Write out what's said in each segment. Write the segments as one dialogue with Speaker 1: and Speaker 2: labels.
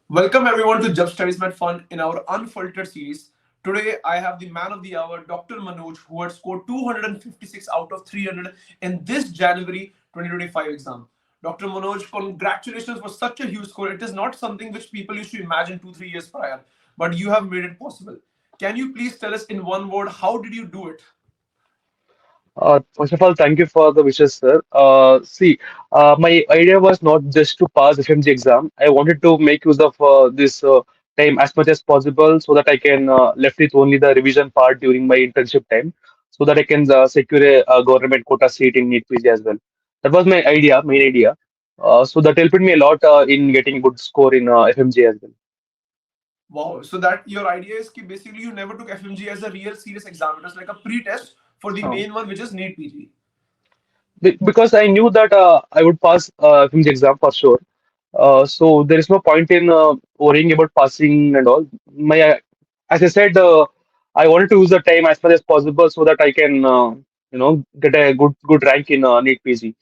Speaker 1: Welcome everyone to Jabstudiesmetfun in our unfiltered series. Today I have the man of the hour, Dr. Manoj, who had scored 256 out of 300 in this January 2025 exam. Dr. Manoj, congratulations for such a huge score. It is not something which people used to imagine 2-3 years prior, but you have made it possible. Can you please tell us in one word how did you do it?
Speaker 2: First of all, thank you for the wishes, sir. My idea was not just to pass FMG exam. I wanted to make use of this time as much as possible so that I can left with only the revision part during my internship time, so that I can secure a government quota seat in NEET PG as well. That was my idea, main idea. So that helped me a lot in getting a good score in FMG as well.
Speaker 1: Wow. So that your idea is that basically you never took FMG as a real serious exam. It was like a pre-test for the main one, which is NEET PG.
Speaker 2: Because I knew that I would pass FMG exam for sure. So there is no point in worrying about passing and all. As I said, I wanted to use the time as much as possible so that I can, get a good rank in NEET PG.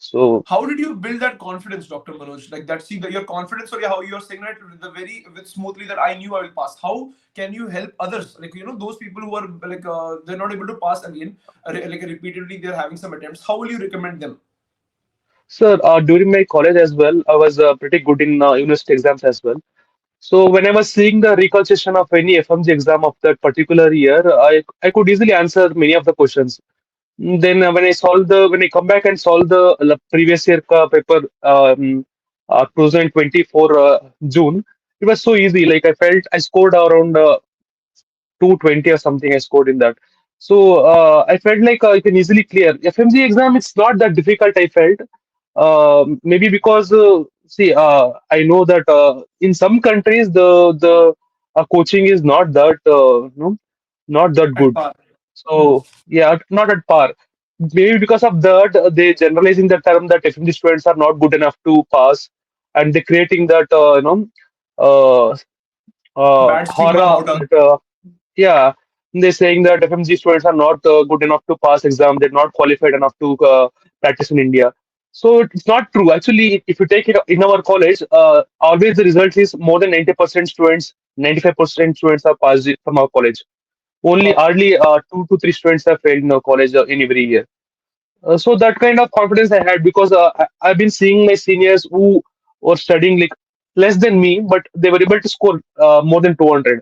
Speaker 2: So
Speaker 1: How did you build that confidence, Dr. Manoj? Like that, see, your confidence, or how you're saying that with the with smoothly that I knew I will pass. How can you help others? Like those people who are like they're not able to pass again, like repeatedly they're having some attempts. How will you recommend them?
Speaker 2: Sir, during my college as well, I was pretty good in university exams as well. So when I was seeing the reconstruction of any FMG exam of that particular year, I could easily answer many of the questions. Then when I come back and solve the previous year paper, 2024 June, it was so easy. Like I felt I scored around 220 or something. I scored in that. So I felt like I can easily clear FMG exam. It's not that difficult. I felt maybe because I know that in some countries the coaching is not that not that
Speaker 1: At
Speaker 2: good.
Speaker 1: par. Hmm.
Speaker 2: So yeah, not at par. Maybe because of that, they generalizing the term that FMG students are not good enough to pass, and they creating that uh,
Speaker 1: Bad stigma
Speaker 2: horror
Speaker 1: about us.
Speaker 2: that yeah, they're saying that FMG students are not good enough to pass exam. They're not qualified enough to practice in India. So it's not true. Actually, if you take it in our college, always the result is more than 90% students, 95% students are passed from our college. Only
Speaker 1: Wow.
Speaker 2: hardly 2 to 3 students have failed in our college in every year. So that kind of confidence I had because I've been seeing my seniors who were studying like less than me, but they were able to score more than 200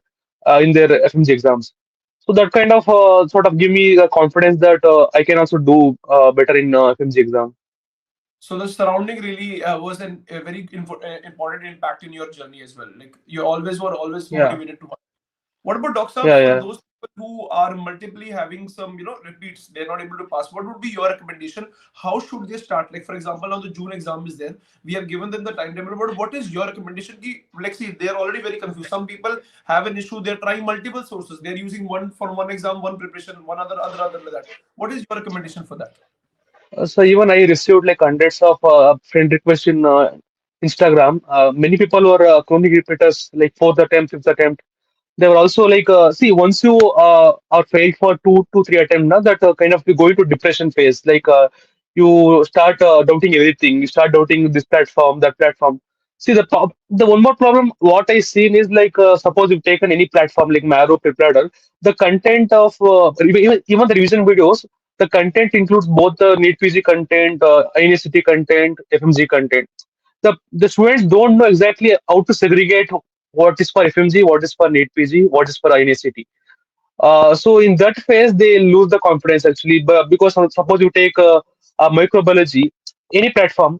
Speaker 2: in their FMG exams. So that kind of sort of give me the confidence that I can also do better in FMG exam.
Speaker 1: So the surrounding really was a very important impact in your journey as well. Like you always were always
Speaker 2: Yeah,
Speaker 1: motivated to. What about Doc Saab,
Speaker 2: yeah,
Speaker 1: for
Speaker 2: yeah.
Speaker 1: those people who are multiply having some, repeats, they're not able to pass? What would be your recommendation? How should they start? Like, for example, now the June exam is there. We have given them the timetable, but what is your recommendation? Like, see, they're already very confused. Some people have an issue. They're trying multiple sources. They're using one for one exam, one preparation, one other like that. What is your recommendation for that?
Speaker 2: So even I received like hundreds of friend requests in Instagram. Many people were chronic repeaters, like fourth attempt, fifth attempt. They were also like, see, once you are failed for two, three attempts, now that kind of you go into depression phase. Like you start doubting everything. You start doubting this platform, that platform. See, the one more problem what I seen is like suppose you've taken any platform like Marrow, Preplader, the content of even the revision videos, the content includes both the NEET PG content, INCT content, FMG content. The students don't know exactly how to segregate what is for FMG, what is for NEET PG, what is for INCT. So in that phase, they lose the confidence actually. But because suppose you take microbiology, any platform,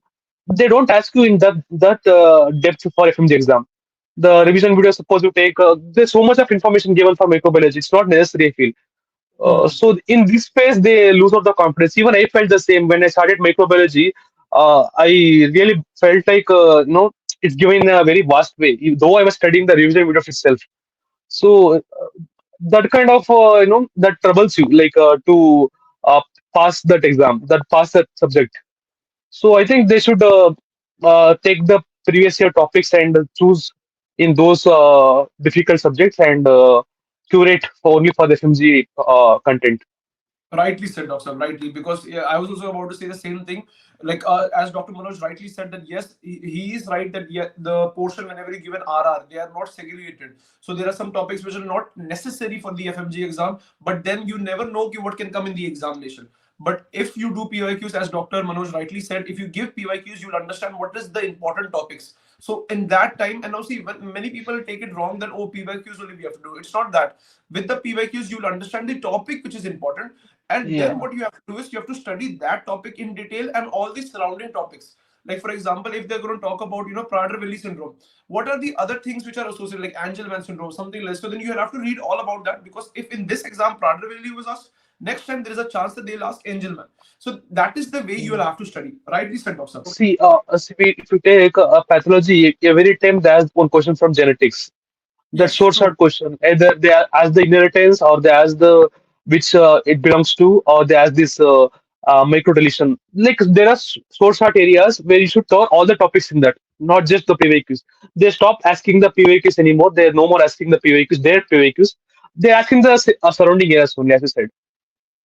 Speaker 2: they don't ask you in that depth for FMG exam. The revision video, suppose you take, there's so much of information given for microbiology. It's not necessary, I feel.
Speaker 1: Hmm.
Speaker 2: So in this phase, they lose out the confidence. Even I felt the same when I started microbiology. I really felt like it's given in a very vast way. Though I was studying the revision video itself, so that kind of that troubles you like to uh, pass that exam, that pass that subject. So I think they should take the previous year topics and choose in those difficult subjects and curate for only for the FMG content.
Speaker 1: Rightly said, Doctor. Rightly, because yeah, I was also about to say the same thing. Like as Dr. Manoj rightly said that yes, he is right that yeah, the portion whenever you give an RR, they are not segregated. So there are some topics which are not necessary for the FMG exam, but then you never know what can come in the examination. But if you do PYQs, as Dr. Manoj rightly said, if you give PYQs, you'll understand what is the important topics. So in that time, and now see, when many people take it wrong that oh PYQs only we have to do. It's not that. With the PYQs, you'll understand the topic which is important, and then
Speaker 2: Yeah.
Speaker 1: what you have to do is you have to study that topic in detail and all the surrounding topics. Like for example, if they're going to talk about Prader-Willi syndrome, what are the other things which are associated like Angelman syndrome, something like so? Then you have to read all about that because if in this exam Prader-Willi was asked, next time there is a chance that they'll ask Angelman. So that is the way you will have to study. Rightly said, Doctor.
Speaker 2: If you take pathology, every time there's one question from genetics. That
Speaker 1: Yes,
Speaker 2: short
Speaker 1: true.
Speaker 2: question. Either they ask the inheritance, or they ask the which it belongs to, or they ask this micro deletion. Like there are short areas where you should cover all the topics in that, not just the PYQs. They stop asking the PYQs anymore. They're no more asking the PYQs. Their PYQs. They're asking the surrounding areas only, as you said.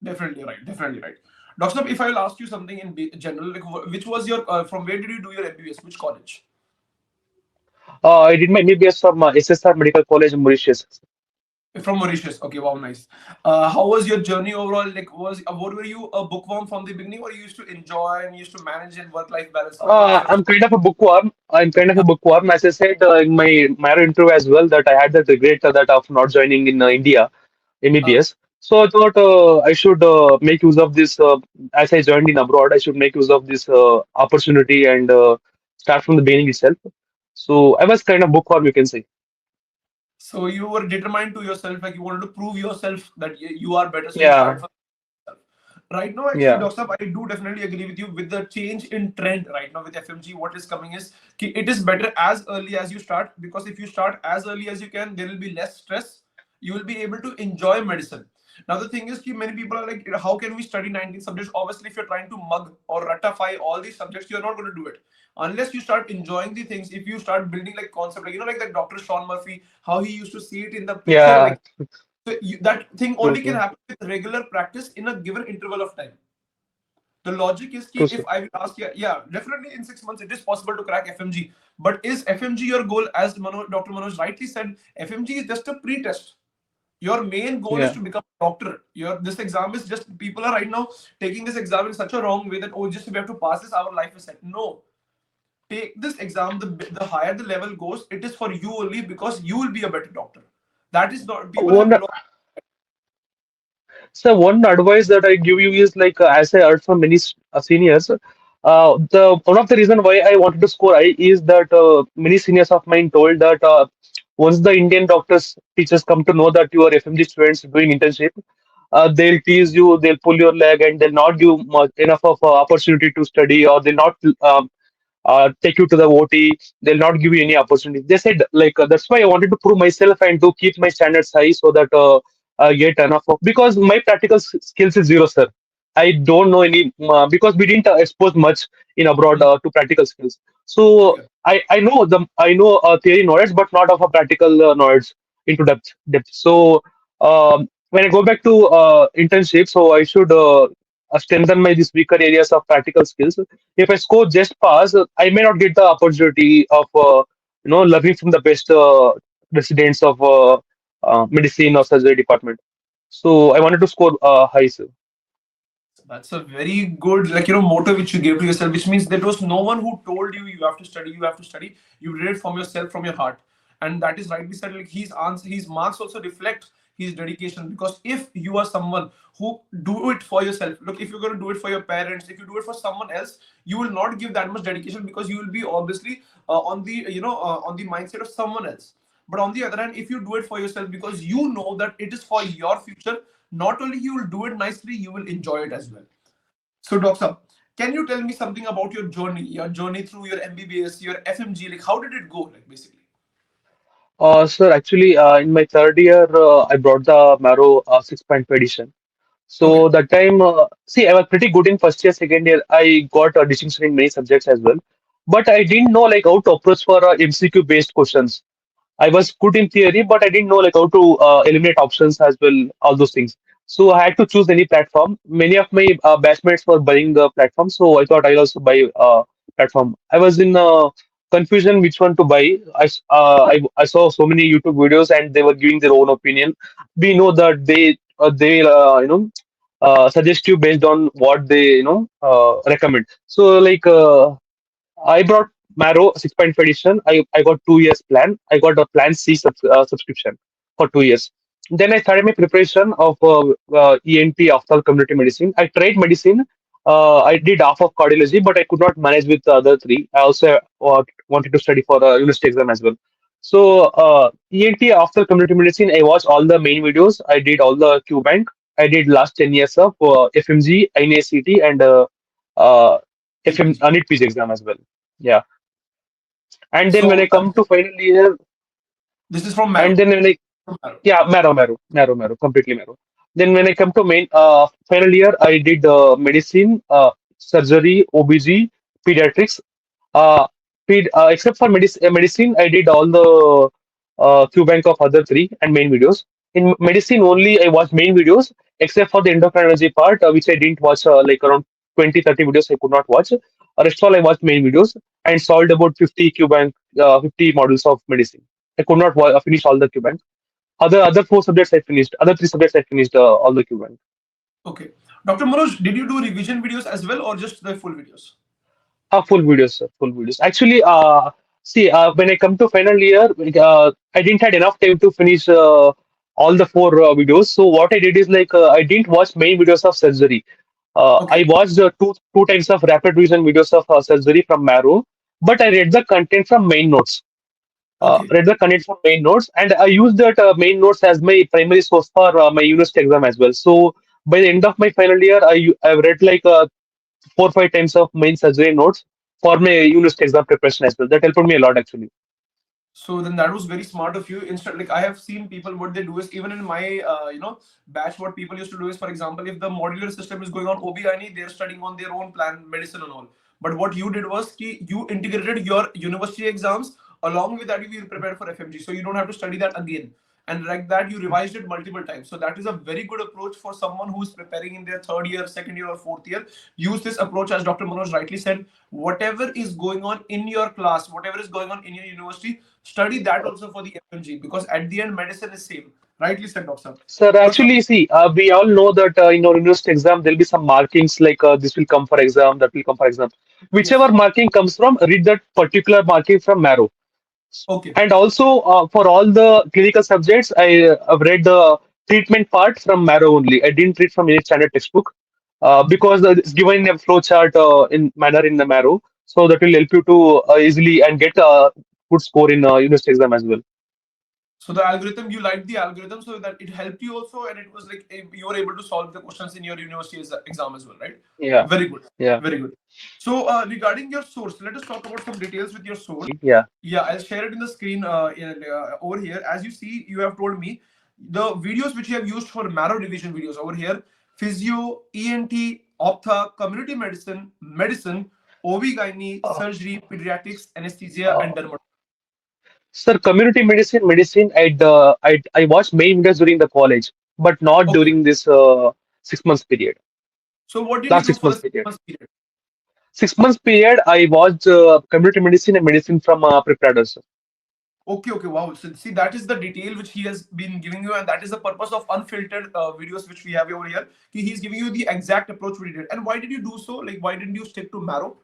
Speaker 1: Definitely right. Definitely right. Doctor, if I will ask you something in general, like which was your from where did you do your MBBS? Which college?
Speaker 2: I did my MBBS from SSR Medical College in Mauritius.
Speaker 1: From Mauritius. Okay, wow, nice. How was your journey overall? Like, what were you a bookworm from the beginning, or you used to enjoy and used to manage and work-life balance? What was your
Speaker 2: I'm kind of a bookworm. I'm kind of a bookworm. As I said in my Mara interview as well, that I had that regret that of not joining in India
Speaker 1: uh,
Speaker 2: MBBS. So I thought I should make use of this. As I joined in abroad, I should make use of this opportunity and start from the beginning itself. So I was kind of bookworm, you can say.
Speaker 1: so you were determined to yourself, like you wanted to prove yourself that you are better, so you
Speaker 2: Yeah,
Speaker 1: started. Right now, actually,
Speaker 2: yeah,
Speaker 1: Doctor, I do definitely agree with you with the change in trend right now with FMG. What is coming is it is better as early as you start because if you start as early as you can, there will be less stress. You will be able to enjoy medicine. Now, the thing is, many people are like, how can we study 19 subjects? Obviously, if you're trying to mug or ratify all these subjects, you're not going to do it unless you start enjoying the things. If you start building like concept, like like that Dr. Sean Murphy, how he used to see it in the picture,
Speaker 2: yeah.
Speaker 1: like so that thing
Speaker 2: True,
Speaker 1: only can
Speaker 2: true,
Speaker 1: happen with regular practice in a given interval of time. The logic is
Speaker 2: true,
Speaker 1: ki
Speaker 2: sir.
Speaker 1: if I will ask, yeah, definitely in 6 months it is possible to crack FMG. But is FMG your goal? As Dr. Manoj rightly said, FMG is just a pre-test. Your main goal is
Speaker 2: Yeah.
Speaker 1: to become a doctor. This exam is just people are right now taking this exam in such a wrong way that oh, just we have to pass this, our life is set. No, take this exam. The higher the level goes, it is for you only because you will be a better doctor. That is not people have
Speaker 2: One
Speaker 1: lost.
Speaker 2: So one advice that I give you is like as I heard from many seniors, the one of the reason why I wanted to score high is that many seniors of mine told that once the Indian doctors teachers come to know that you are FMG students doing internship, they'll tease you, they'll pull your leg, and they'll not give much, enough of opportunity to study, or they'll not take you to the OT. They'll not give you any opportunity. They said like that's why I wanted to prove myself and to keep my standards high so that get enough of because my practical skills is zero, sir. I don't know any because we didn't expose much in abroad to practical skills. So
Speaker 1: Okay.
Speaker 2: I know theory knowledge, but not of a practical knowledge into depth. So when I go back to internship, so I should strengthen my these weaker areas of practical skills. If I score just pass, I may not get the opportunity of learning from the best residents of medicine or surgery department. So I wanted to score high, sir.
Speaker 1: That's a very good, like, motto which you gave to yourself, which means there was no one who told you you have to study, you have to study. You did it from yourself, from your heart. And that is rightly said, like his answer, his marks also reflect his dedication. Because if you are someone who do it for yourself, look, if you're going to do it for your parents, if you do it for someone else, you will not give that much dedication because you will be obviously on the mindset of someone else. But on the other hand, if you do it for yourself because you know that it is for your future, not only you will do it nicely, you will enjoy it as well. So, Doctor, can you tell me something about your journey through your MBBS, your FMG? Like, how did it go? Like, basically.
Speaker 2: Sir, actually, in my third year, I brought the Marrow 6.2 edition.
Speaker 1: Okay.
Speaker 2: So that time, see, I was pretty good in first year, second year. I got a distinction in many subjects as well, but I didn't know like how to approach for MCQ based questions. I was good in theory, but I didn't know like how to eliminate options as well, all those things. So I had to choose any platform. Many of my batchmates were buying the platform, so I thought I'll also buy platform. I was in confusion which one to buy. I saw so many YouTube videos and they were giving their own opinion. We know that they suggest you based on what they recommend. So I brought Marrow 6.5 edition. I got 2 years plan. I got a Plan C subscription for 2 years. Then I started my preparation of ENT after community medicine. I tried medicine. I did half of cardiology, but I could not manage with the other three. I also wanted to study for the university exam as well. So ENT after community medicine, I watched all the main videos. I did all the Q bank. I did last 10 years of FMG, INACT, and uh, FM
Speaker 1: NEET
Speaker 2: NEET PG exam as well. Yeah, and then when
Speaker 1: So
Speaker 2: I come to final year,
Speaker 1: this is from
Speaker 2: and
Speaker 1: Marrow.
Speaker 2: then when I
Speaker 1: From Marrow.
Speaker 2: yeah, marrow, completely marrow. Then when I come to main final year, I did medicine, surgery, OBG, pediatrics. Uh, except for medicine, I did all the Q bank of other three and main videos. In medicine only, I watched main videos, except for the endocrinology part, which I didn't watch like around 20, 30 videos I could not watch. Rest all I watched main videos and solved about 50 Q bank, 50 models of medicine. I could not finish all the Q bank. Other four subjects I finished. Other three subjects I finished all the Q bank.
Speaker 1: Okay. Dr. Manoj, did you do revision videos as well or just the full videos?
Speaker 2: Full videos, sir. Full videos. Actually, see, when I come to final year, I didn't had enough time to finish all the four videos. So what I did is I didn't watch main videos of surgery. I
Speaker 1: Okay.
Speaker 2: watched two times of rapid revision videos of surgery from Marrow, but I read the content from main notes.
Speaker 1: Okay.
Speaker 2: Read the content from main notes, and I used that main notes as my primary source for my university exam as well. So by the end of my final year, I've read 4 or 5 times of main surgery notes for my university exam preparation as well. That helped me a lot actually.
Speaker 1: So then that was very smart of you. Instead, like I have seen people, what they do is even in my batch, what people used to do is, for example, if the modular system is going on OB/GYN, they're studying on their own plan, medicine and all. But what you did was you integrated your university exams along with that you prepared for FMG, so you don't have to study that again. And like that, you revised it multiple times. So that is a very good approach for someone who is preparing in their third year, second year, or fourth year. Use this approach, as Dr. Manoj rightly said. Whatever is going on in your class, whatever is going on in your university, study that also for the FMG, because at the end, medicine is same. Rightly said, Doctor.
Speaker 2: Sir,
Speaker 1: Good job.
Speaker 2: actually, see, we all know that in our university exam, there'll be some markings this will come for exam, that will come for exam. Whichever
Speaker 1: Yes.
Speaker 2: marking comes from, read that particular marking from Marrow.
Speaker 1: Okay.
Speaker 2: And also for all the clinical subjects, have read the treatment part from Marrow only. I didn't read from any standard textbook because it's given in a flow chart in manner in the Marrow, so that will help you to easily and get a good score in university exam as well.
Speaker 1: So the algorithm, you liked the algorithm so that it helped you also, and it was like you were able to solve the questions in your university exam as well, right?
Speaker 2: Yeah,
Speaker 1: Very good,
Speaker 2: yeah,
Speaker 1: very good. So regarding your source, let us talk about some details with your source.
Speaker 2: yeah.
Speaker 1: Yeah, I'll share it in the screen over here. As you see, you have told me the videos which you have used for marrow revision videos over here: physio, ENT, optha, community medicine, OB/GYN,
Speaker 2: Uh,
Speaker 1: surgery, pediatrics, anesthesia,
Speaker 2: uh,
Speaker 1: and dermatology.
Speaker 2: Sir, community medicine. I watched main videos during the college, but not
Speaker 1: Okay.
Speaker 2: during this 6 months period.
Speaker 1: So what did you
Speaker 2: Last
Speaker 1: do
Speaker 2: six
Speaker 1: for the
Speaker 2: months
Speaker 1: six
Speaker 2: period.
Speaker 1: months period?
Speaker 2: 6 months period, I watched community medicine and medicine from preparators.
Speaker 1: Okay, okay, wow. So see, that is the detail which he has been giving you, and that is the purpose of unfiltered videos which we have over here. He's giving you the exact approach we did. And why did you do so? Like, why didn't you stick to marrow?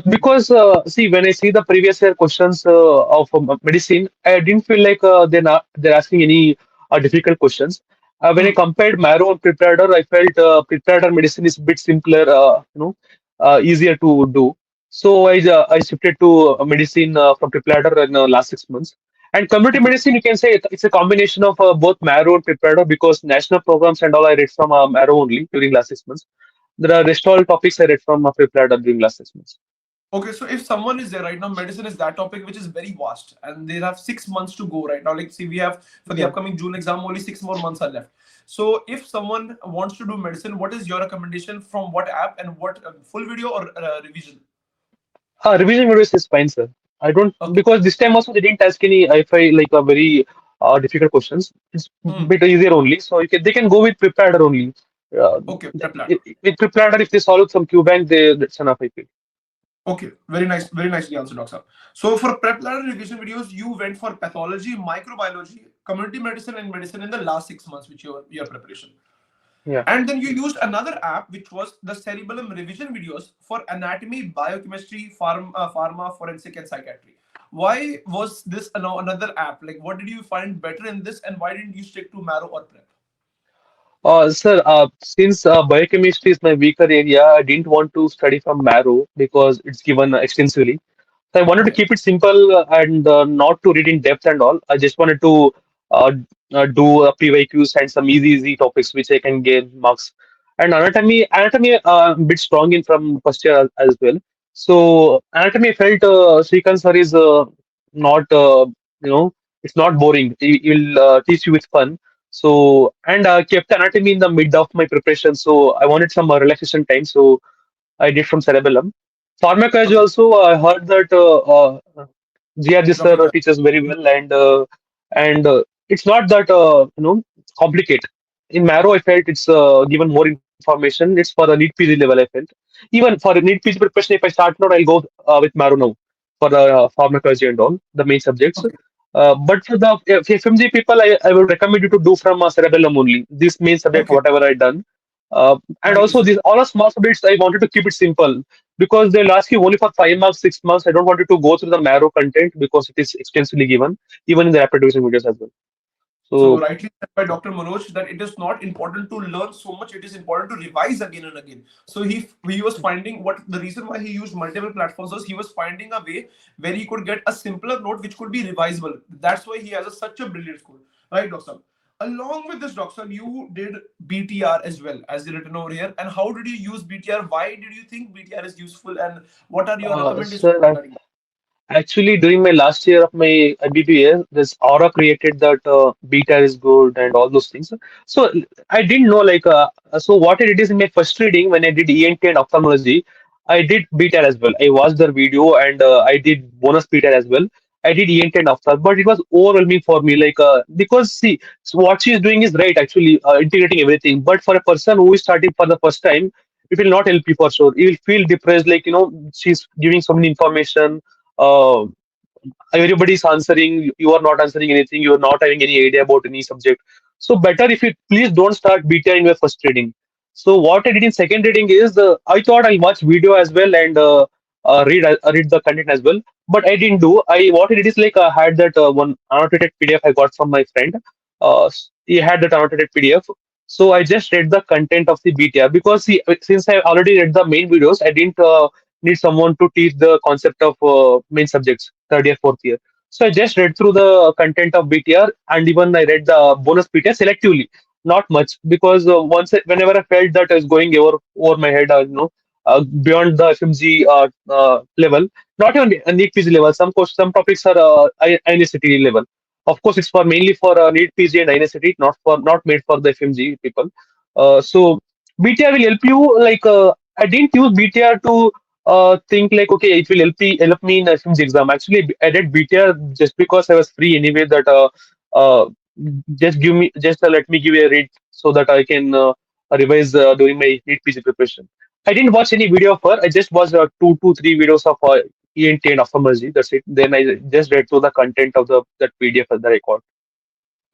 Speaker 2: Because see, when I see the previous year questions of medicine, I didn't feel like they're asking any difficult questions. When I
Speaker 1: Hmm.
Speaker 2: compared Marrow and Preparator, I felt Preparator medicine is a bit simpler, easier to do. So I shifted to medicine from Preparator in last 6 months. And community
Speaker 1: Okay.
Speaker 2: medicine, you can say it's a combination of both Marrow and Preparator because national programs and all I read from Marrow only during last 6 months. There are rest all topics I read from Preparator during last 6 months.
Speaker 1: Okay, so if someone is there right now, medicine is that topic which is very vast, and they have 6 months to go right now. Like, see, we have for the
Speaker 2: Yeah.
Speaker 1: upcoming June exam only 6 more months are left. So, if someone wants to do medicine, what is your recommendation from what app and what full video or revision?
Speaker 2: Revision videos is fine, sir. I don't
Speaker 1: Okay.
Speaker 2: because this time also they didn't ask any if I like a very difficult questions. It's a
Speaker 1: Hmm.
Speaker 2: bit easier only. So they can go with prepared only. Uh,
Speaker 1: Okay, prep ladder.
Speaker 2: with prepared, if they solve some Q bank, that's enough, I feel.
Speaker 1: Okay, very nice, very nicely answered, Doctor. So for prep ladder revision videos, you went for pathology, microbiology, community medicine, and medicine in the last 6 months, which your preparation.
Speaker 2: Yeah.
Speaker 1: And then you used another app, which was the cerebellum revision videos for anatomy, biochemistry, pharma, forensic, and psychiatry. Why was this another app? Like, what did you find better in this, and why didn't you stick to Marrow or Prep?
Speaker 2: Sir, since biochemistry is my weaker area, I didn't want to study from Marrow because it's given extensively. So I wanted to
Speaker 1: Okay,
Speaker 2: keep it simple and not to read in depth and all. I just wanted to uh, do PYQs and some easy topics which I can gain marks. And anatomy a bit strong in from first year as well. So anatomy, I felt Srikanth sir is not you know it's not boring. He will teach you with fun. So and kept anatomy in the mid of my preparation. So I wanted some relaxation time. So I did from cerebellum. Pharmacology
Speaker 1: okay,
Speaker 2: also, I heard that GRG
Speaker 1: Dr.
Speaker 2: sir teaches very well, and it's not that complicated. In Marrow, I felt it's given more information. It's for the NEET PG level. I felt even for a NEET PG preparation, if I start now, I'll go with Marrow now for the pharmacology and all the main subjects.
Speaker 1: okay,
Speaker 2: But for the FMG people, I would recommend you to do from cerebellum only. This main subject,
Speaker 1: okay.
Speaker 2: whatever I done. And
Speaker 1: Rightly
Speaker 2: also,
Speaker 1: said.
Speaker 2: these all are small subjects. I wanted to keep it simple because they'll ask you only for 5 marks, 6 months. I don't want you to go through the marrow content because it is extensively given, even in the rapid revision videos as well.
Speaker 1: So
Speaker 2: So,
Speaker 1: rightly said by Dr. Manoj that it is not important to learn so much; it is important to revise again and again. So he was finding what the reason why he used multiple platforms was he was finding a way where he could get a simpler note which could be revisable. That's why he has such a brilliant score, right, Doctor? Along with this, Doctor, you did BTR as well as written over here. And how did you use BTR? Why did you think BTR is useful? And what are your recommendations
Speaker 2: sir,
Speaker 1: regarding
Speaker 2: actually, during my last year of my BBA, this aura created that beta is good and all those things. So I didn't know so what I did is in my first reading when I did ENT and ophthalmology, I did beta as well. I watched the video and I did bonus beta as well. I did ENT and ophthalmology, but it was overwhelming for me. Because see, so what she is doing is right, actually integrating everything. But for a person who is starting for the first time, it will not help you for sure. You will feel depressed, she's giving so many information uh, everybody's answering, you are not answering anything, you are not having any idea about any subject. So better if you please don't start beta in your first reading. So what I did in second reading is I thought I'll watch video as well and read the content as well, but I didn't do. I what I did is I had that one annotated PDF I got from my friend. He had that annotated PDF. So I just read the content of the BTR because since I already read the main videos, I didn't need someone to teach the concept of main subjects, third year, fourth year. So I just read through the content of BTR and even I read the bonus BTR selectively, not much because whenever I felt that I was going over my head, beyond the FMG level, not even a NEET PG level. Some topics are INSCT level. Of course, it's for mainly for NEET PG and INSCT, not made for the FMG people. So BTR will help you. I didn't use BTR to think okay, it will help me in a FMG exam. Actually, I did BTR just because I was free anyway. Uh, just let me give a read so that I can revise during my NEET PG preparation. I didn't watch any video of her. I just watched two, three videos of ENT and ophthalmology. That's it. Then I just read through the content of the that PDF that I got.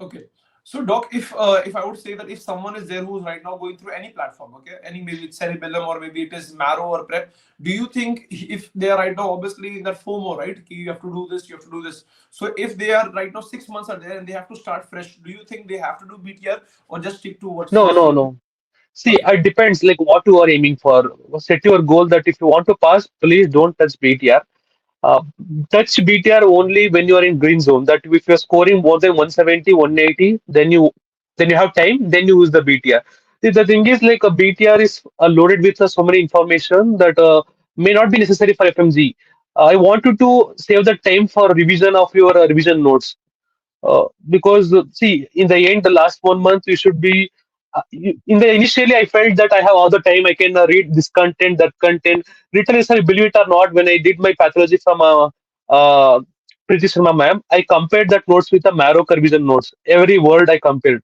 Speaker 1: Okay. So, Doc, if I would say that if someone is there who's right now going through any platform, okay, any maybe it's Cerebellum or maybe it is Marrow or Prep, do you think if they are right now obviously in that FOMO, right? You have to do this, you have to do this. So, if they are right now 6 months are there and they have to start fresh, do you think they have to do BTR or just stick to what's
Speaker 2: No,
Speaker 1: what's
Speaker 2: no,
Speaker 1: your
Speaker 2: no. See,
Speaker 1: okay?
Speaker 2: it depends what you are aiming for. Set your goal that if you want to pass, please don't touch BTR. Uh, Touch BTR only when you are in green zone. That if you're scoring more than 170, 180, then you have time, then you use the BTR. The thing is a BTR is loaded with so many information that may not be necessary for FMG. I want you to save the time for revision of your revision notes. Because see, in the end, the last 1 month you should be. In the initially, I felt that I have all the time. I can read this content, that content. Literally, sir, believe it or not, when I did my pathology from uh, Priti Sharma ma'am, I compared that notes with the Marrow Revision notes. Every word I compared.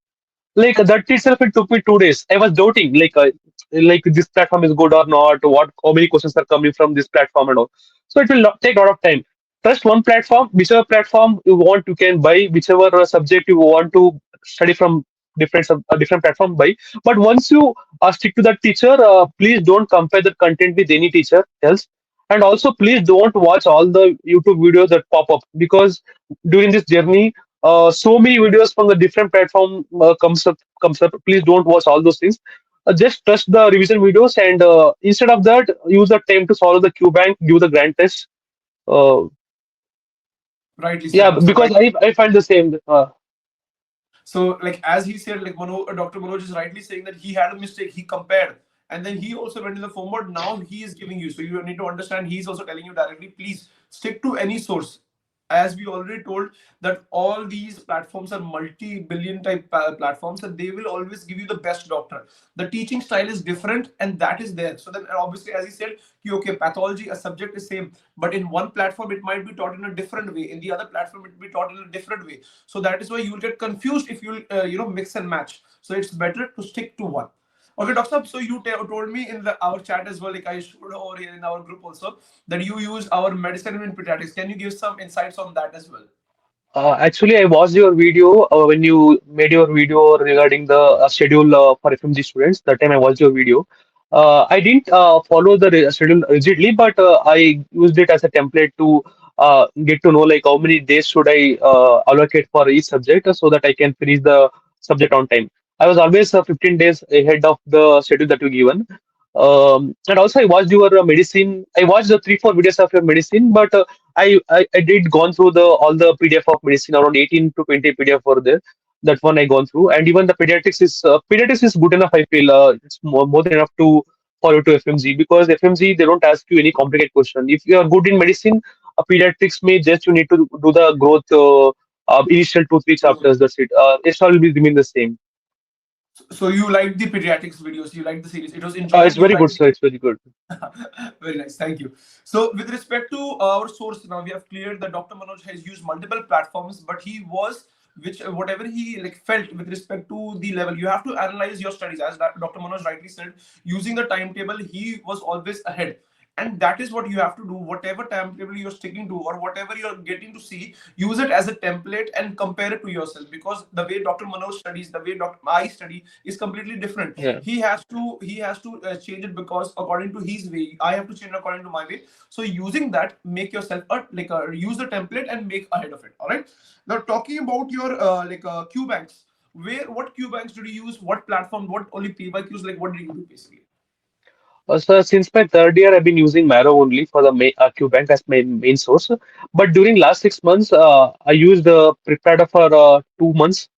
Speaker 2: Like that itself, it took me 2 days. I was doubting, like this platform is good or not. What, how many questions are coming from this platform and all. So it will not take a lot of time. Trust one platform, whichever platform you want, you can buy. Whichever subject you want to study from different platform, buy. But once you stick to that teacher, please don't compare the content with any teacher else. And also, please don't watch all the YouTube videos that pop up, because during this journey, so many videos from the different platform comes up. Please don't watch all those things. Just trust the revision videos, and instead of that, use the time to solve the Q bank, give the grand test. uh,
Speaker 1: Rightly said,
Speaker 2: yeah,
Speaker 1: Doctor.
Speaker 2: because I find the same.
Speaker 1: So, like as he said, like Dr. Manoj is rightly saying that he had a mistake. He compared, and then he also went in the form mode. Now he is giving you. So you need to understand. He's also telling you directly. Please stick to any source. As we already told, that all these platforms are multi-billion type platforms, and they will always give you the best doctor. The teaching style is different, and that is there. So then, obviously, as he said, okay, pathology, a subject is same, but in one platform it might be taught in a different way. In the other platform, it will be taught in a different way. So that is why you will get confused if you mix and match. So it's better to stick to one. Okay, Doctor Saab, so you told me in our chat as well, like I showed over here in our group also, that you use our medicine in pediatrics. Can you give some insights on that as well?
Speaker 2: Actually, I watched your video when you made your video regarding the schedule for FMG students. That time I watched your video. I didn't follow the schedule rigidly, but I used it as a template to get to know like how many days should I allocate for each subject, so that I can finish the subject on time. I was always 15 days ahead of the schedule that you given. And also, I watched your medicine. I watched the 3 4 videos of your medicine, but I did gone through the all the PDF of medicine, around 18 to 20 PDF were there. That one I gone through, and even the pediatrics is good enough. I feel it's more than enough to follow to FMG, because FMG they don't ask you any complicated question. If you are good in medicine, pediatrics may just you need to do the growth initial 2 3 chapters. That's it. It's all will remain the same.
Speaker 1: So you liked the pediatrics videos, you liked the series. It was
Speaker 2: It's
Speaker 1: enjoying. You
Speaker 2: very good,
Speaker 1: liked
Speaker 2: sir. It's very good.
Speaker 1: Very nice, thank you. So, with respect to our source, now we have cleared that Dr. Manoj has used multiple platforms, but he was which whatever he like felt with respect to the level. You have to analyze your studies, as Dr. Manoj rightly said. Using the timetable, he was always ahead. And that is what you have to do. Whatever timetable you're sticking to, or whatever you're getting to see, use it as a template and compare it to yourself. Because the way Dr. Manoj studies, the way Dr. I study is completely different.
Speaker 2: Yeah.
Speaker 1: He has to change it, because according to his way, I have to change according to my way. So using that, make yourself use the template and make ahead of it. All right. Now talking about your Q banks, what Q banks did you use? What platform? What only PYQs? Like what did you do basically?
Speaker 2: So since my third year, I've been using Marrow only for the QBank as my main source. But during last 6 months, I used Prepada for 2 months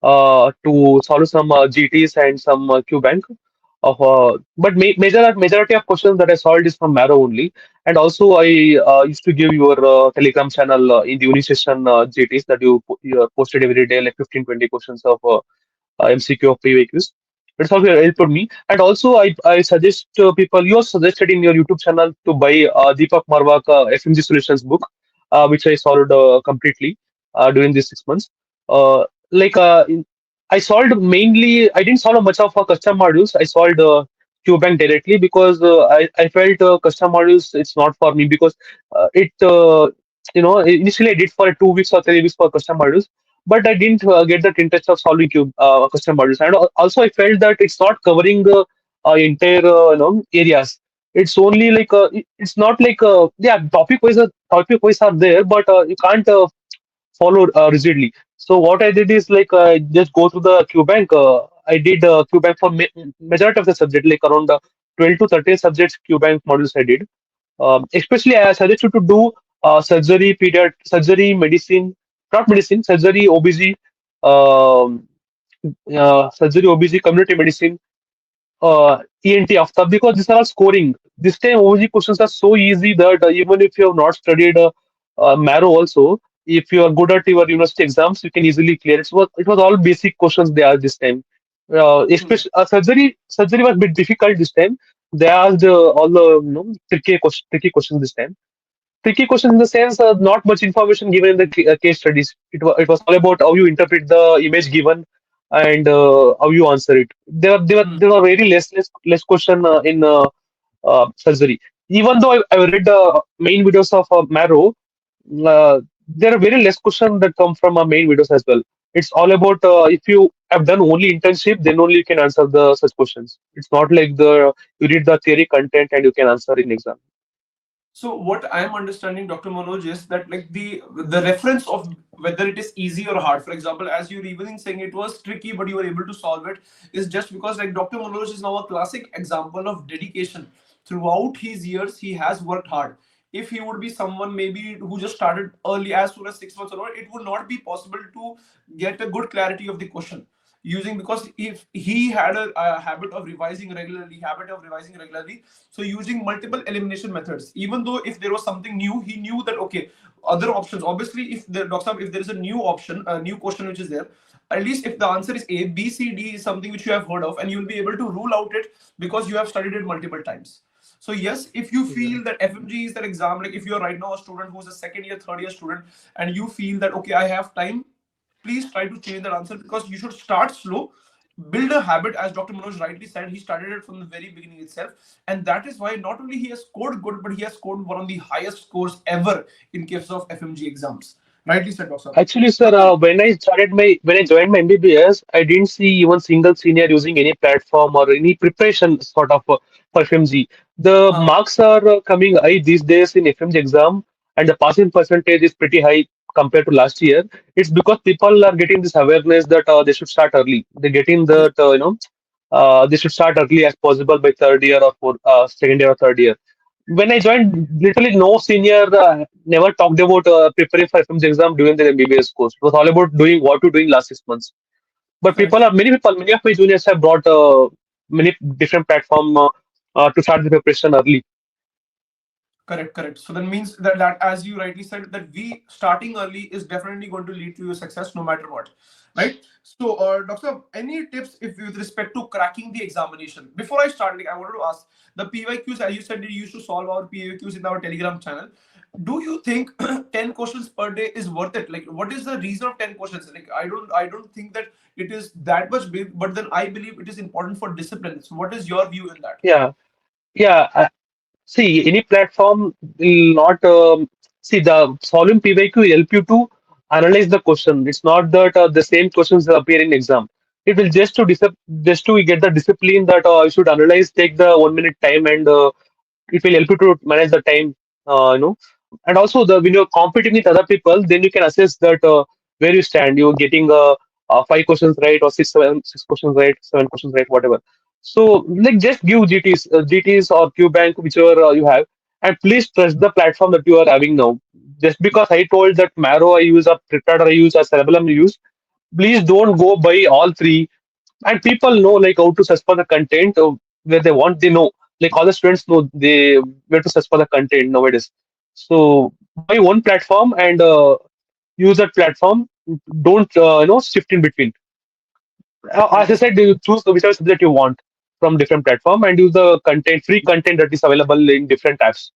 Speaker 2: to solve some GTs and some QBank. But majority of questions that I solved is from Marrow only. And also, I used to give your Telegram channel in the uni session GTs that you posted every day, like 15 20 questions of MCQ of PYQs. It's also helped for me. And also, I suggest people, you also suggested in your YouTube channel to buy Deepak Marwak FMG Solutions book, which I solved completely during these 6 months. Uh, like, I solved mainly, I didn't solve much of custom modules. I solved QBank directly, because I felt custom modules, it's not for me, because initially I did for 2 weeks or 3 weeks for custom modules, but I didn't get that interest of solving custom modules. And also, I felt that it's not covering entire areas. It's only like it's not like yeah, topic wise are there, but you can't follow rigidly. So what I did is like just go through the QBank. I did QBank for majority of the subject, like around 12 to 13 subjects QBank modules I did. Especially, I suggest you to do surgery, medicine, not medicine, surgery, OBG, um, surgery, OBG, community medicine, ENT after, because these are all scoring. This time OG questions are so easy that even if you have not studied Marrow also, if you are good at your university exams, you can easily clear it. It was all basic questions they asked this time. Especially surgery was a bit difficult this time. They asked all the tricky questions this time. tricky question in the sense not much information given in the case studies. It was all about how you interpret the image given and how you answer it. There were very less question in surgery. Even though I read the main videos of Marrow, there are very less questions that come from our main videos as well. It's all about if you have done only internship, then only you can answer the such questions. It's not like the you read the theory content and you can answer in exam.
Speaker 1: So what I am understanding, Dr. Manoj, is that like the reference of whether it is easy or hard. For example, as you're even saying it was tricky, but you were able to solve it, is just because like Dr. Manoj is now a classic example of dedication. Throughout his years, he has worked hard. If he would be someone maybe who just started early, as soon as 6 months or it would not be possible to get a good clarity of the question using, because if he had a habit of revising regularly, so using multiple elimination methods, even though if there was something new, he knew that okay, other options. Obviously, if the doctor, if there is a new option, a new question which is there, at least if the answer is A, B, C, D is something which you have heard of, and you'll be able to rule out it because you have studied it multiple times. So yes, if you
Speaker 2: Yeah.
Speaker 1: feel that FMG is that exam, like if you're right now a student who's a second year, third year student, and you feel that okay, I have time, please try to change that answer, because you should start slow, build a habit. As Dr. Manoj rightly said, he started it from the very beginning itself, and that is why not only he has scored good, but he has scored one of the highest scores ever in case of FMG exams. Rightly said, Doctor.
Speaker 2: Actually, sir,
Speaker 1: Doctor.
Speaker 2: when I joined my MBBS, I didn't see even single senior using any platform or any preparation sort of for FMG. The
Speaker 1: Uh,
Speaker 2: marks are coming high these days in FMG exam, and the passing percentage is pretty high compared to last year. It's because people are getting this awareness that they should start early. They're getting
Speaker 1: yes,
Speaker 2: that they should start early as possible by third year or second year or third year. When I joined, literally no senior never talked about preparing for FMG exam during their MBBS course. It was all about doing what to do in last 6 months. But
Speaker 1: correct.
Speaker 2: many of my juniors have brought many different platform to start the preparation early.
Speaker 1: Correct, correct. So that means that as you rightly said, that we starting early is definitely going to lead to your success no matter what, right? So, Doctor, any tips if with respect to cracking the examination? Before I start, like I wanted to ask the PYQs, as you said, you used to solve our PYQs in our Telegram channel. Do you think 10 questions per day is worth it? Like, what is the reason of 10 questions? Like, I don't think that it is that much big, but then I believe it is important for discipline. So, what is your view in that?
Speaker 2: Yeah, yeah. See, any platform will not see the solving PYQ will help you to analyze the question. It's not that the same questions appear in exam. It will just to get the discipline that you should analyze, take the 1 minute time, and it will help you to manage the time. And also the when you're competing with other people, then you can assess that where you stand. You're getting five questions right or six questions right, seven questions right, whatever. So, like, just give GTs or QBank, whichever you have, and please trust the platform that you are having now. Just because I told that Marrow I use, or Prepared I use, or Cerebellum I use, please don't go by all three. And people know like how to search for the content where they want. They know, like all the students know they where to search for the content nowadays. So buy one platform and use that platform. Don't shift in between. As
Speaker 1: Rightly
Speaker 2: I
Speaker 1: said.
Speaker 2: said, you choose whichever subject you want from different platform and use the content, free content that is available in different apps.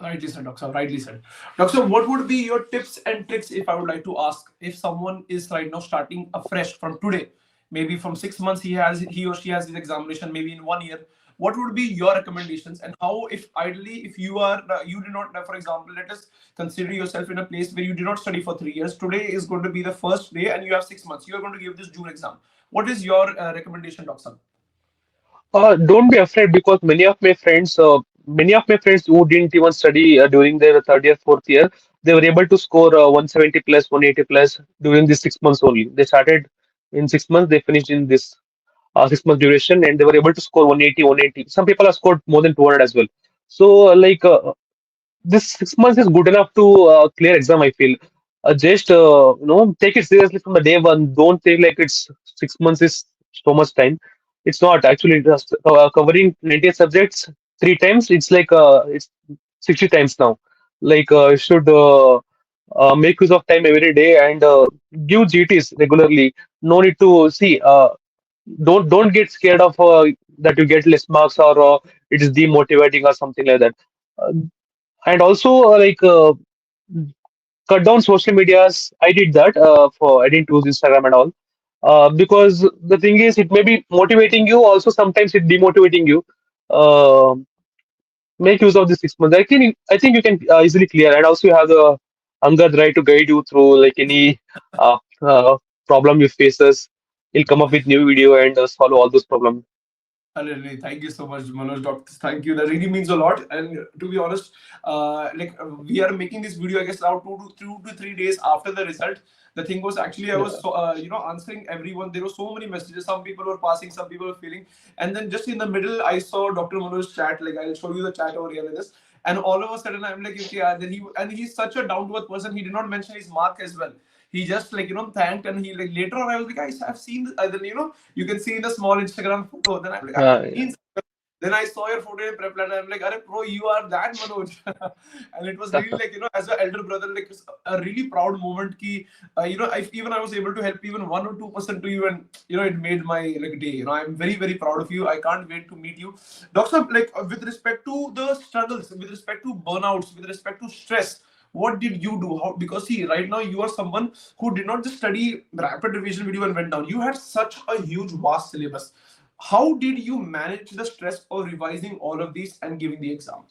Speaker 1: Rightly said, Doctor. Rightly said. Doctor, what would be your tips and tricks if I would like to ask if someone is right now starting afresh from today, maybe from 6 months he or she has this examination, maybe in 1 year. What would be your recommendations, and how, if ideally, if you are you did not, for example, let us consider yourself in a place where you did not study for 3 years. Today is going to be the first day, and you have 6 months. You are going to give this June exam. What is your recommendation, Doctor?
Speaker 2: Don't be afraid because many of my friends who didn't even study during their third year, fourth year, they were able to score 170 plus, 180 plus during these 6 months only. They started in 6 months, they finished in this 6 month duration, and they were able to score 180, 180. Some people have scored more than 200 as well. So, this 6 months is good enough to clear exam. I feel just take it seriously from the day one. Don't think like it's 6 months is so much time. It's not actually just covering 98 subjects three times. It's like it's 60 times now. Like you should make use of time every day and give GTs regularly. No need to see. Don't get scared of that you get less marks or it is demotivating or something like that. Uh, and also cut down social medias. I did that for I didn't use Instagram at all because the thing is it may be motivating you. Also sometimes it demotivating you. Uh, Make use of the 6 months. I think you can easily clear, and also you have the Angad right to guide you through like any problem you faces. He'll come up with new video and solve all those problems.
Speaker 1: Really, thank you so much, Manoj. Doctor, thank you. That really means a lot. And to be honest, we are making this video, I guess, now 2 to 3 days after the result. The thing was actually I was
Speaker 2: Yeah.
Speaker 1: answering everyone. There were so many messages. Some people were passing, some people were feeling. And then just in the middle, I saw Dr. Manoj's chat. Like I'll show you the chat over here like this. And all of a sudden, I'm like, okay, then he's such a down to earth person. He did not mention his mark as well. He just thanked, and he like later on I was like, I've seen this. Then you can see in the small Instagram photo. Then I'm like, I've
Speaker 2: Yeah.
Speaker 1: seen. Then I saw your photo in prep and I'm like, Arey, bro, you are that Manoj. And it was really like, as an elder brother, like it's a really proud moment. Ki, even I was able to help even 1 or 2% to you, and it made my like day. I'm very, very proud of you. I can't wait to meet you. Doctor, like with respect to the struggles, with respect to burnouts, with respect to stress, what did you do? How, because see, right now you are someone who did not just study rapid revision video and went down. You had such a huge, vast syllabus. How did you manage the stress of revising all of these and giving the exam?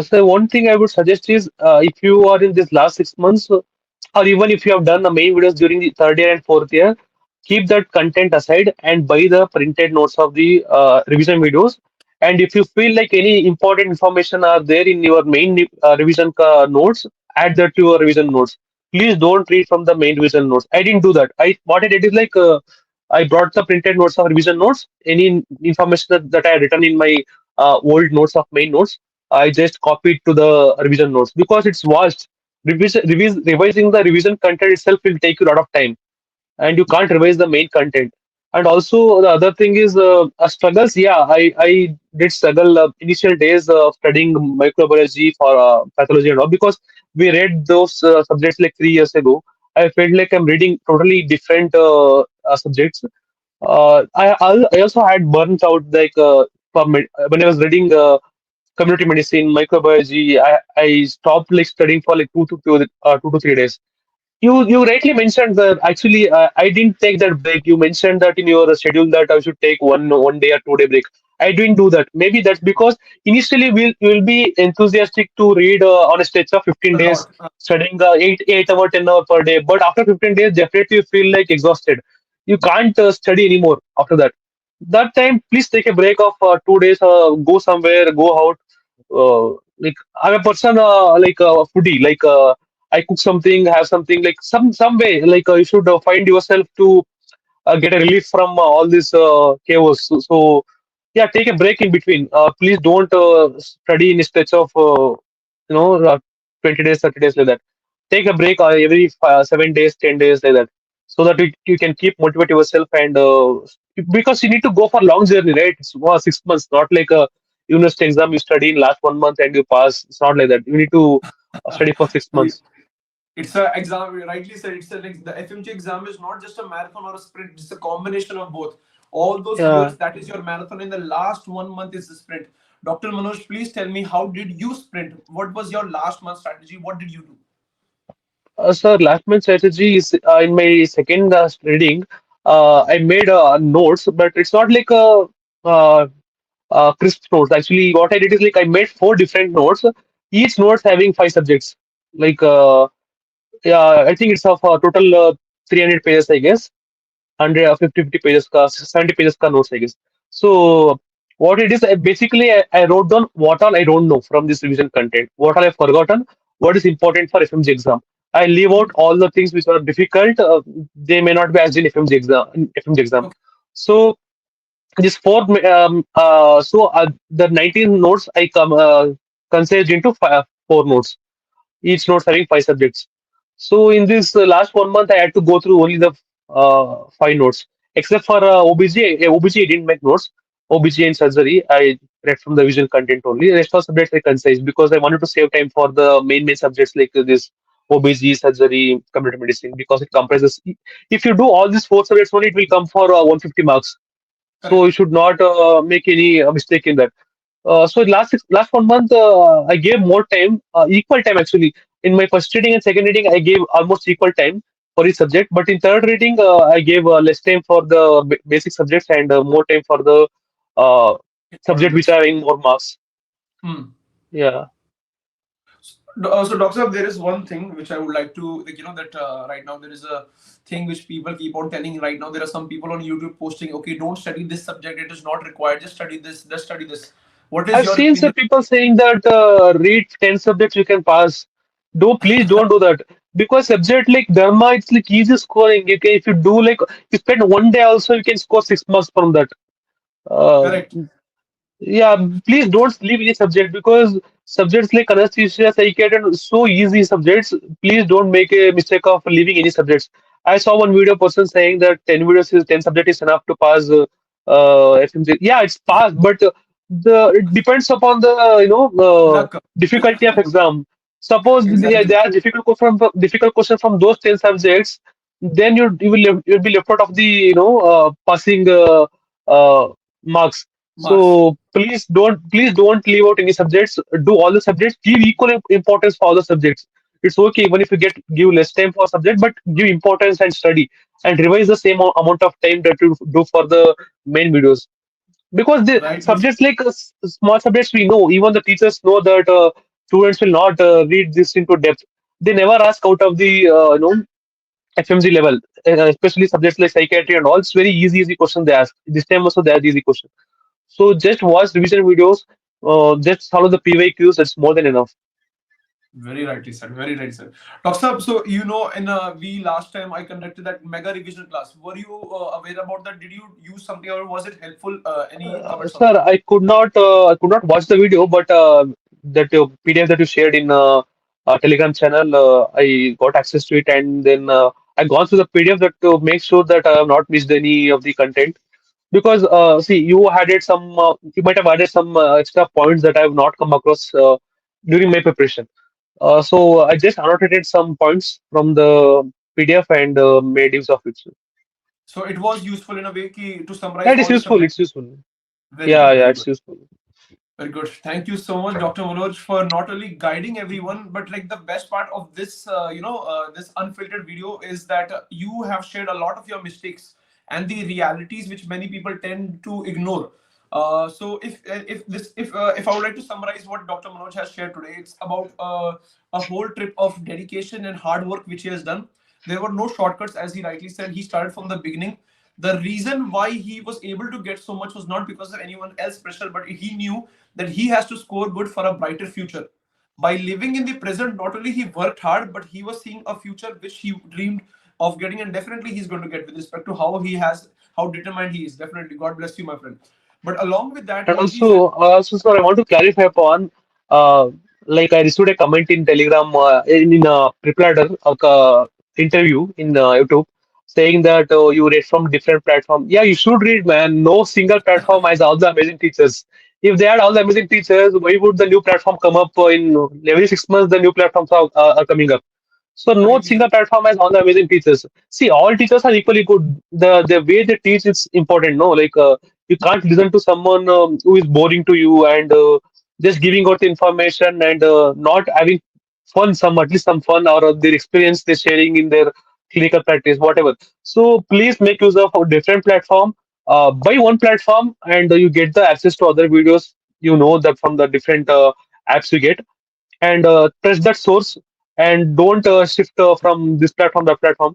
Speaker 2: So one thing I would suggest is if you are in this last 6 months, or even if you have done the main videos during the third year and fourth year, keep that content aside and buy the printed notes of the revision videos. And if you feel like any important information are there in your main revision notes, add that to your revision notes. Please don't read from the main revision notes. I didn't do that. I what I did is I brought the printed notes of revision notes. Any information that I had written in my old notes of main notes, I just copied to the revision notes because it's vast. Revising the revision content itself will take you a lot of time, and you can't revise the main content. And also the other thing is struggles. Yeah, I did struggle initial days studying microbiology for pathology and all because we read those subjects like 3 years ago. I felt like I'm reading totally different subjects. I also had burnt out when I was reading community medicine, microbiology. I stopped like studying for like 2 to 3 days. You rightly mentioned that actually I didn't take that break. You mentioned that in your schedule that I should take one day or 2 day break. I didn't do that. Maybe that's because initially you'll be enthusiastic to read on a stretch of 15
Speaker 1: A
Speaker 2: days,
Speaker 1: lot.
Speaker 2: studying 8 hour 10 hour per day. But after 15 days, definitely you feel like exhausted. You can't study anymore after that. That time, please take a break of 2 days. Go somewhere, go out. Like I'm a person like a foodie. I cook something, have something like some way. You should find yourself to get a relief from all this chaos. So yeah, take a break in between. Please don't study in a stretch of 20 days, 30 days like that. Take a break every 7 days, 10 days like that, so that you can keep motivate yourself and because you need to go for long journey, right? It's 6 months, not like a university exam you study in last 1 month and you pass. It's not like that. You need to study for six
Speaker 1: So
Speaker 2: months.
Speaker 1: it's a exam. You rightly said it's a, like the FMG exam is not just a marathon or a sprint. It's a combination of both. All those
Speaker 2: Yeah.
Speaker 1: years, that is your marathon. In the last 1 month is the sprint. Dr. Manoj, please tell me, how did you sprint? What was your last month strategy? What did you do?
Speaker 2: Sir, last month strategy is in my second reading. I made notes, but it's not like uh, crisp notes. Actually, what I did is like I made four different notes, each notes having five subjects. Like, yeah, I think it's of total 300 pages, I guess. 150 pages, 70 pages ka notes, I guess. So what it is, I wrote down what all I don't know from this revision content, what all I've forgotten, what is important for FMG exam. I leave out
Speaker 1: Mhm.
Speaker 2: all the things which are difficult. They may not be asked in FMG exam.
Speaker 1: Okay.
Speaker 2: So this the 19 notes I condensed into four notes, each note having five subjects. So in this last 1 month, I had to go through only the five notes, except for OBG. OBG I didn't make notes. OBG and surgery, I read from the visual content only. The rest of subjects I concise because I wanted to save time for the main subjects like this OBG, surgery, computer medicine, because it comprises. If you do all these four subjects only, it will come for 150 marks. So you
Speaker 1: Correct.
Speaker 2: should not make any mistake in that. So last 1 month, I gave more time, equal time actually. In my first reading and second reading, I gave almost equal time for each subject. But in third reading, I gave less time for the basic subjects and more time for the uh,
Speaker 1: Important
Speaker 2: subject which
Speaker 1: bits.
Speaker 2: are having more marks.
Speaker 1: Hmm.
Speaker 2: Yeah.
Speaker 1: So, Doctor Saab, there is one thing which I would like to, like, that right now there is a thing which people keep on telling. Right now, there are some people on YouTube posting, okay, don't study this subject, it is not required, just study this, just study this. What is
Speaker 2: I've
Speaker 1: your
Speaker 2: seen some
Speaker 1: opinion?
Speaker 2: people saying that read 10 subjects you can pass. Please don't do that. Because subject like Dharma, it's like easy scoring. You can, if you do like, you spend 1 day also, you can score 6 marks from that. Uh,
Speaker 1: Correct.
Speaker 2: yeah, please don't leave any subject because subjects like anesthesia, psychiatry, and so easy subjects. Please don't make a mistake of leaving any subjects. I saw one video person saying that 10 subject is enough to pass FMG. Yeah, it's passed, but the it depends upon the
Speaker 1: Luck.
Speaker 2: difficulty of exam. Suppose
Speaker 1: Exactly.
Speaker 2: there are difficult question from those 10 subjects, then you'll be left out of the passing marks.
Speaker 1: Marks.
Speaker 2: So please don't leave out any subjects. Do all the subjects. Give equal importance for all the subjects. It's okay even if you give less time for a subject, but give importance and study and revise the same amount of time that you do for the main videos. Because the
Speaker 1: Rightly said.
Speaker 2: subjects like small subjects we know, even the teachers know that students will not read this into depth. They never ask out of the FMG level, especially subjects like psychiatry and all. It's very easy question they ask. This time also they are easy question. So just watch revision videos, just follow the PYQs. That's more than enough.
Speaker 1: Very rightly said. Very rightly said. Doctor Saab, so in we last time I conducted that mega revision class. Were you aware about that? Did you use something or was it helpful? Any comments on
Speaker 2: Sir,
Speaker 1: that?
Speaker 2: I could not watch the video, but that PDF that you shared in Telegram channel, I got access to it, and then I gone through the PDF that to make sure that I have not missed any of the content. Because see, you might have added some extra points that I have not come across during my preparation. So I just annotated some points from the PDF and made use of it.
Speaker 1: So it was useful in a way to summarize
Speaker 2: That is
Speaker 1: all the
Speaker 2: useful.
Speaker 1: subject.
Speaker 2: It's useful.
Speaker 1: Very
Speaker 2: Yeah,
Speaker 1: good.
Speaker 2: yeah,
Speaker 1: Very good.
Speaker 2: it's useful.
Speaker 1: Very good. Thank you so much, Dr. Manoj, for not only guiding everyone, but like the best part of this, this unfiltered video is that you have shared a lot of your mistakes and the realities which many people tend to ignore. So if I would like to summarize what Dr. Manoj has shared today, it's about a whole trip of dedication and hard work which he has done. There were no shortcuts, as he rightly said. He started from the beginning. The reason why he was able to get so much was not because of anyone else pressure, but he knew that he has to score good for a brighter future. By living in the present, not only he worked hard, but he was seeing a future which he dreamed of getting, and definitely he's going to get with respect to how determined he is. Definitely, God bless you, my friend. But along with that,
Speaker 2: And
Speaker 1: what he said,
Speaker 2: also, sir, I want to clarify upon, like I received a comment in Telegram in a prepared interview in YouTube saying that you read from different platform. Yeah, you should read, man. No single platform has all the amazing teachers. If they had all the amazing teachers, why would the new platform come up in every 6 months? The new platforms are coming up. So no
Speaker 1: rightly
Speaker 2: single
Speaker 1: said,
Speaker 2: platform has all the amazing teachers. See, all teachers are equally good. The way they teach is important. No, like you can't listen to someone who is boring to you and just giving out the information and not having fun, some at least some fun or their experience they're sharing in their clinical practice, whatever. So please make use of a different platform. Buy one platform and you get the access to other videos. You know that from the different apps you get and press that source and don't shift from this platform to that platform.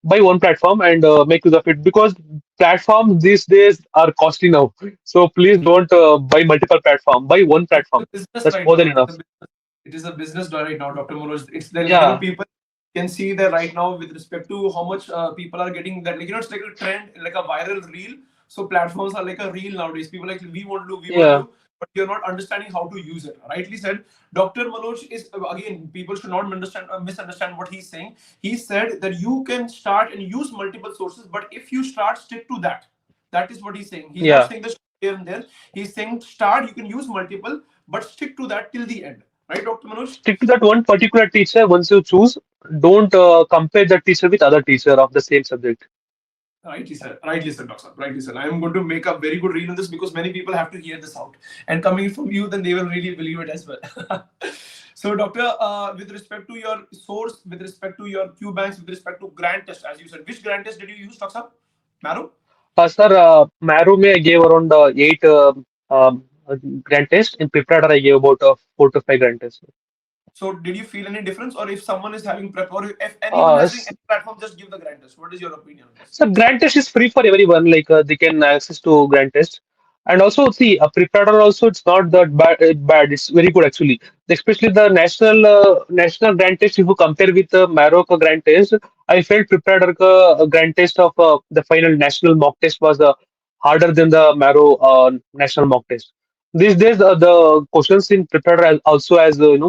Speaker 2: Buy one platform and make use of it because platforms these days are costly now. So please don't buy multiple platform. Buy one
Speaker 1: it's
Speaker 2: platform.
Speaker 1: a business
Speaker 2: That's
Speaker 1: right
Speaker 2: more than
Speaker 1: now. It is a
Speaker 2: enough.
Speaker 1: business. It is a business right now, Dr. Manoj. It's there, like
Speaker 2: Yeah,
Speaker 1: people can see that right now with respect to how much people are getting that, like it's like a trend, like a viral reel. So platforms are like a reel nowadays. People like we want to
Speaker 2: yeah.
Speaker 1: do, but you're not understanding how to use it. Rightly said, Dr. Manoj is again. People should not misunderstand what he's saying. He said that you can start and use multiple sources, but if you start, stick to that. That is what he's saying. He's not
Speaker 2: Yeah.
Speaker 1: saying this here and there. He's saying start. You can use multiple, but stick to that till the end. Right, Dr. Manoj?
Speaker 2: Stick to that one particular teacher once you choose. Don't compare that teacher with other teacher of the same subject.
Speaker 1: Rightly said, Doctor. Rightly said. I am going to make a very good read on this because many people have to hear this out. And coming from you, then they will really believe it as well. So, Doctor, with respect to your source, with respect to your Q banks, with respect to grant test, as you said, which grant test did you use, Doctor? Marrow?
Speaker 2: Sir, Maru may I gave around eight grand test. In Preparator, I gave about four to five grand tests.
Speaker 1: So, did you feel any difference, or if someone is having prep, or if anyone
Speaker 2: Uh,
Speaker 1: has any platform, just give the grant test. What is your opinion on this?
Speaker 2: So grant test is free for everyone. Like they can access to grant test, and also see a preparator. Also, it's not that bad. It's very good actually. Especially the national grant test. If you compare with the Maroc grant test, I felt preparator grant test of the final national mock test was harder than the Maro national mock test. These days, the questions in preparator also as
Speaker 1: Good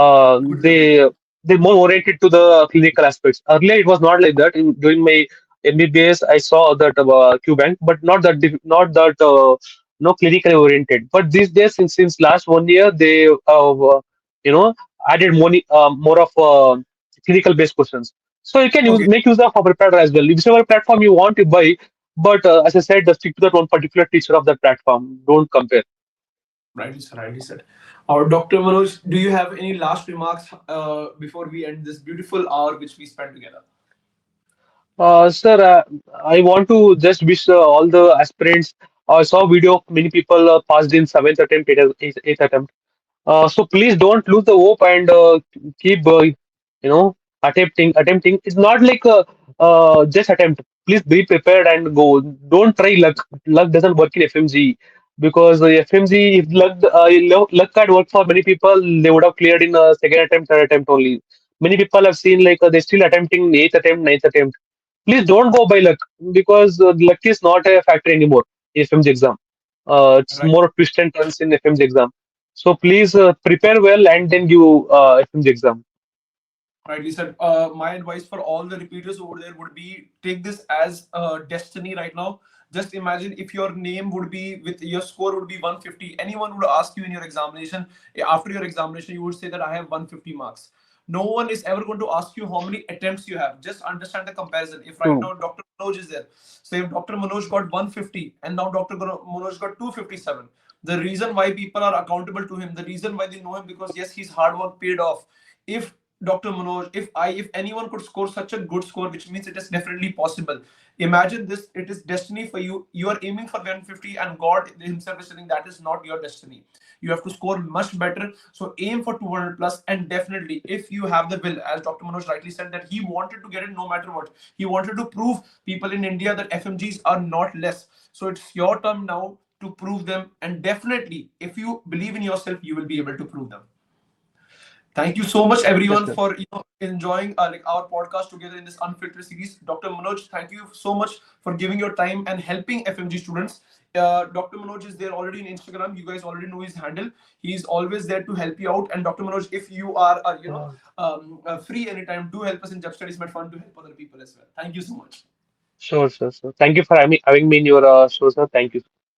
Speaker 1: level.
Speaker 2: they they're more oriented to the clinical aspects. Earlier, it was not like that. During my MBBS, I saw that QBank, but not that no clinically oriented. But these days, since last 1 year, they you know added more of clinical based questions. So you can use
Speaker 1: Okay.
Speaker 2: make use of a preparator as well. Whichever platform you want to buy, but as I said, stick to that one particular teacher of that platform. Don't compare.
Speaker 1: Rightly said. Rightly said. Our Dr. Manoj, do you have any last remarks before we end this beautiful hour which we spent together?
Speaker 2: Sir, I want to just wish all the aspirants. I saw video of many people passed in seventh attempt, eighth attempt. So please don't lose the hope and keep attempting. It's not like just attempt. Please be prepared and go. Don't try luck. Luck doesn't work in FMG because FMG, if luck had worked for many people, they would have cleared in second attempt, third attempt only. Many people have seen like they're still attempting eighth attempt, ninth attempt. Please don't go by luck because luck is not a factor anymore in FMG exam. It's
Speaker 1: Right.
Speaker 2: more twist and turns in FMG exam. So please prepare well and then give FMG exam.
Speaker 1: Rightly said. My advice for all the repeaters over there would be take this as a destiny right now. Just imagine if your name would be with your score would be 150. Anyone would ask you in your examination, after your examination, you would say that I have 150 marks. No one is ever going to ask you how many attempts you have. Just understand the comparison. If right
Speaker 2: True.
Speaker 1: now Dr. Manoj is there, so if Dr. Manoj got 150 and now Dr. Manoj got 257, the reason why people are accountable to him, the reason why they know him because yes, his hard work paid off. If Dr. Manoj, if anyone could score such a good score, which means it is definitely possible. Imagine this, it is destiny for you. You are aiming for 150, and God Himself is saying that is not your destiny. You have to score much better. So aim for 200 plus, and definitely, if you have the will, as Dr. Manoj rightly said, that he wanted to get it no matter what. He wanted to prove people in India that FMGs are not less. So it's your turn now to prove them, and definitely, if you believe in yourself, you will be able to prove them. Thank you so much,
Speaker 2: Yes,
Speaker 1: everyone,
Speaker 2: sir.
Speaker 1: for enjoying like our podcast together in this unfiltered series. Dr. Manoj, thank you so much for giving your time and helping FMG students. Dr. Manoj is there already in Instagram. You guys already know his handle. He's always there to help you out. And Dr. Manoj, if you are free anytime, do help us in Jabstudiesmetfun to help other people as well. Thank you so much.
Speaker 2: Sure, sir. Thank you for having me in your show, sir. Thank you.